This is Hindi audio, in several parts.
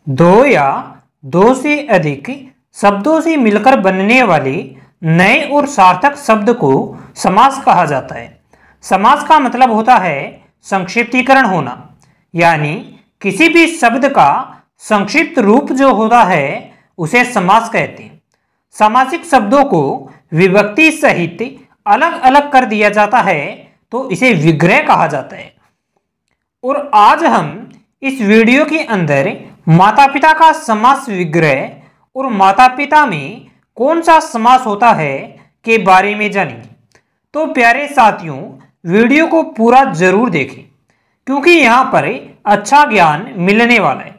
दो या दो से अधिक शब्दों से मिलकर बनने वाले नए और सार्थक शब्द को समास कहा जाता है। समास का मतलब होता है संक्षिप्तीकरण होना, यानी किसी भी शब्द का संक्षिप्त रूप जो होता है उसे समास कहते हैं। सामासिक शब्दों को विभक्ति सहित अलग अलग कर दिया जाता है तो इसे विग्रह कहा जाता है। और आज हम इस वीडियो के अंदर माता पिता का समास विग्रह और माता पिता में कौन सा समास होता है के बारे में जानेंगे। तो प्यारे साथियों, वीडियो को पूरा जरूर देखें क्योंकि यहाँ पर अच्छा ज्ञान मिलने वाला है।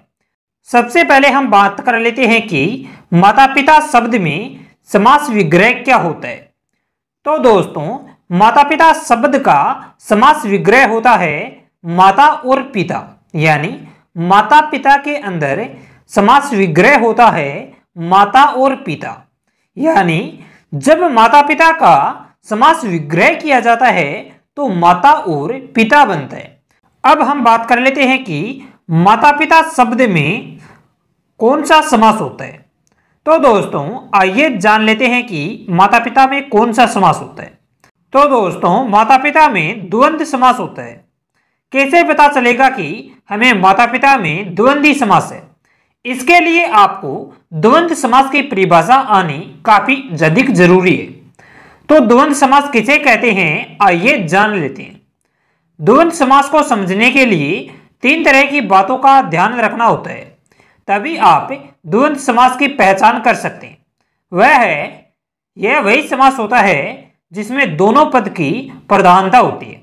सबसे पहले हम बात कर लेते हैं कि माता पिता शब्द में समास विग्रह क्या होता है। तो दोस्तों, माता पिता शब्द का समास विग्रह होता है माता और पिता, यानी माता पिता के अंदर समास विग्रह होता है माता और पिता, यानी जब माता पिता का समास विग्रह किया जाता है तो माता और पिता बनता है। अब हम बात कर लेते हैं कि माता पिता शब्द में कौन सा समास होता है। तो दोस्तों, आइए जान लेते हैं कि माता पिता में कौन सा समास होता है। तो दोस्तों, माता पिता में द्वंद्व समास होता है। कैसे पता चलेगा कि हमें माता पिता में द्वंद्वी समास है? इसके लिए आपको द्वंद्व समास की परिभाषा आनी काफी अधिक जरूरी है। तो द्वंद्व समास किसे कहते हैं, आइए जान लेते हैं। द्वंद्व समास को समझने के लिए तीन तरह की बातों का ध्यान रखना होता है, तभी आप द्वंद्व समास की पहचान कर सकते हैं। यह वही समास होता है जिसमें दोनों पद की प्रधानता होती है।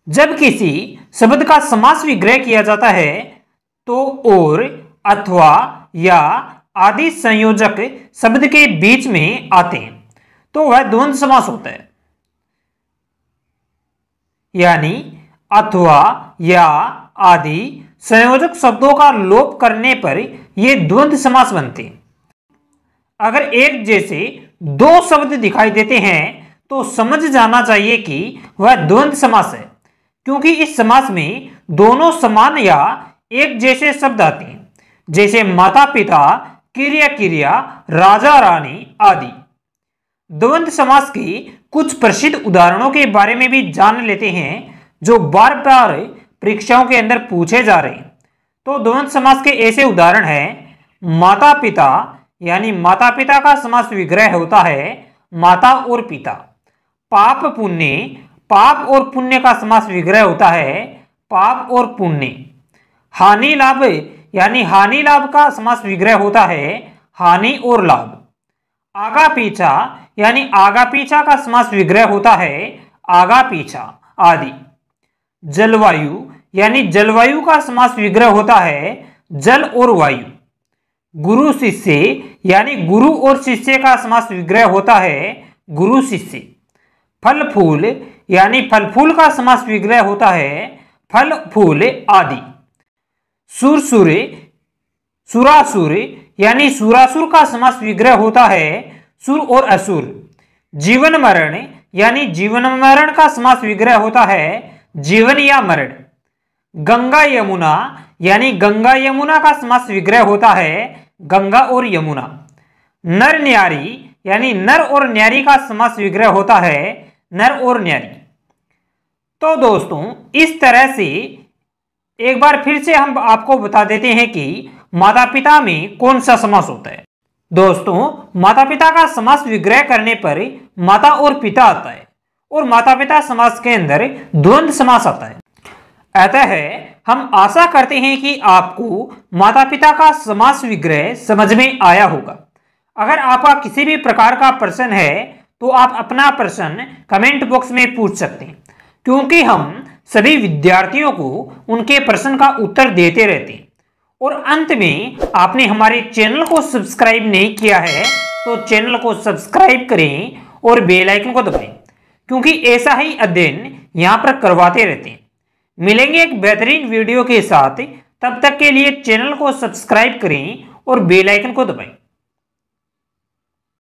जब किसी शब्द का समास विग्रह किया जाता है तो और, अथवा या आदि संयोजक शब्द के बीच में आते हैं तो वह द्वंद्व समास होता है, यानी अथवा या आदि संयोजक शब्दों का लोप करने पर ये द्वंद्व समास बनते हैं। अगर एक जैसे दो शब्द दिखाई देते हैं तो समझ जाना चाहिए कि वह द्वंद्व समास है, क्योंकि इस समास में दोनों समान या एक जैसे शब्द आते हैं, जैसे माता पिता, क्रिया क्रिया, राजा रानी आदि। द्वंद्व समास के कुछ प्रसिद्ध उदाहरणों के बारे में भी जान लेते हैं जो बार बार परीक्षाओं के अंदर पूछे जा रहे हैं। तो द्वंद्व समास के ऐसे उदाहरण हैं माता पिता, यानी माता पिता का समास विग्रह होता है माता और पिता। पाप पुण्य, पाप और पुण्य का समास विग्रह होता है पाप और पुण्य। हानि लाभ, यानी हानि लाभ का समास विग्रह होता है हानि और लाभ। आगा पीछा, यानी आगा पीछा का समास विग्रह होता है आगा पीछा आदि। जलवायु, यानी जलवायु का समास विग्रह होता है जल और वायु। गुरु शिष्य, यानी गुरु और शिष्य का समास विग्रह होता है गुरु शिष्य। फल फूल, यानी फल फूल का समास विग्रह होता है फल फूल आदि। सुरसुर, सुरासुर, यानी सुरासुर का समास विग्रह होता है सुर और असुर। जीवन मरण, यानी जीवन मरण का समास विग्रह होता है जीवन या मरण। गंगा यमुना, यानी गंगा यमुना का समास विग्रह होता है गंगा और यमुना। नर न्यारी, यानी नर और न्यारी का समास विग्रह होता है नर और न्यारी। तो दोस्तों, इस तरह से एक बार फिर से हम आपको बता देते हैं कि माता पिता में कौन सा समास होता है। दोस्तों, माता पिता का समास विग्रह करने पर माता और पिता आता है और माता पिता समास के अंदर द्वंद्व समास आता है। अतः हम आशा करते हैं कि आपको माता पिता का समास विग्रह समझ में आया होगा। अगर आपका किसी भी प्रकार का प्रश्न है तो आप अपना प्रश्न कमेंट बॉक्स में पूछ सकते हैं, क्योंकि हम सभी विद्यार्थियों को उनके प्रश्न का उत्तर देते रहते हैं। और अंत में आपने हमारे चैनल को सब्सक्राइब नहीं किया है तो चैनल को सब्सक्राइब करें और बेल आइकन को दबाएं, क्योंकि ऐसा ही अध्ययन यहाँ पर करवाते रहते हैं। मिलेंगे एक बेहतरीन वीडियो के साथ, तब तक के लिए चैनल को सब्सक्राइब करें और बेल आइकन को दबाएं।